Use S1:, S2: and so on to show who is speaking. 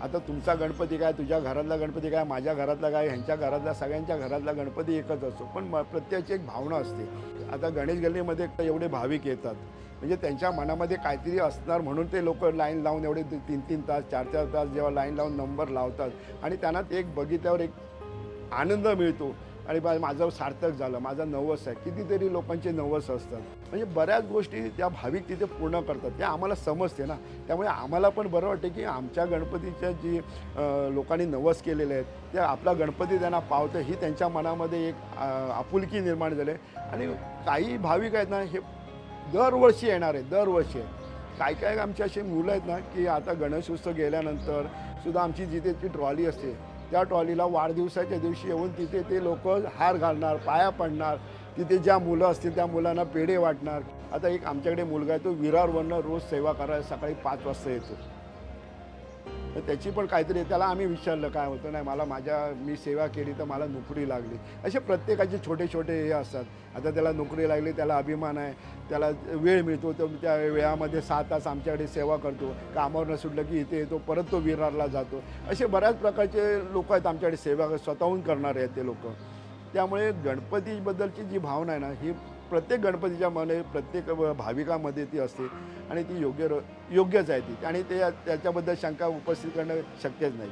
S1: आता तुमचा गणपती काय, तुझ्या घरातला गणपती काय, माझ्या घरातला काय, ह्यांच्या घरातला, सगळ्यांच्या घरातला गणपती एकच असतो, पण प्रत्येकाची एक भावना असते. आता गणेश गल्लीमध्ये एवढे भाविक येतात, म्हणजे त्यांच्या मनामध्ये काहीतरी असणार म्हणून ते लोक लाईन लावून एवढे 3-3 तास 4-4 तास जेव्हा लाईन लावून नंबर लावतात आणि त्यांना ते एक बघितल्यावर एक आनंद मिळतो आणि माझं सार्थक झालं, माझा नवस आहे. कितीतरी लोकांचे नवस असतात, म्हणजे बऱ्याच गोष्टी त्या भाविक तिथे पूर्ण करतात, ते आम्हाला समजते ना. त्यामुळे आम्हाला पण बरं वाटते की आमच्या गणपतीच्या जी लोकांनी नवस केलेले आहेत ते आपला गणपती त्यांना पावतं, ही त्यांच्या मनामध्ये एक आपुलकी निर्माण झाली आहे. आणि काही भाविक आहेत ना, हे दरवर्षी येणार आहेत, दरवर्षी आहेत. काय काय आमची अशी मुलं आहेत ना, की आता गणेशोत्सव गेल्यानंतर सुद्धा आमची जिथे ती ट्रॉली असते, त्या ट्रॉलीला वाढदिवसाच्या दिवशी येऊन तिथे ते लोकं हार घालणार, पाया पडणार. तिथे ज्या मुलं असतील त्या मुलांना पेढे वाटणार. आता एक आमच्याकडे मुलगा आहे, तो विरारवरनं रोज सेवा करायला सकाळी 5 वाजता येतो. तर त्याची पण काहीतरी त्याला आम्ही विचारलं काय होतं, नाही मला मी सेवा केली तर मला नोकरी लागली. असे प्रत्येकाचे छोटे छोटे हे असतात. आता त्याला नोकरी लागली, त्याला अभिमान आहे, त्याला वेळ मिळतो, तर त्या वेळामध्ये 6 तास आमच्याकडे सेवा करतो. कामावरनं सुटलं की इथे येतो, परत तो विरारला जातो. असे बऱ्याच प्रकारचे लोक आहेत आमच्याकडे, सेवा स्वतःहून करणारे आहेत ते लोक. त्यामुळे गणपतीबद्दलची जी भावना आहे ना, ही प्रत्येक गणपतीच्या मध्ये, प्रत्येक भाविकामध्ये ती असते आणि ती योग्यच आहे ती, आणि त्याच्याबद्दल शंका उपस्थित करणं शक्यच नाही.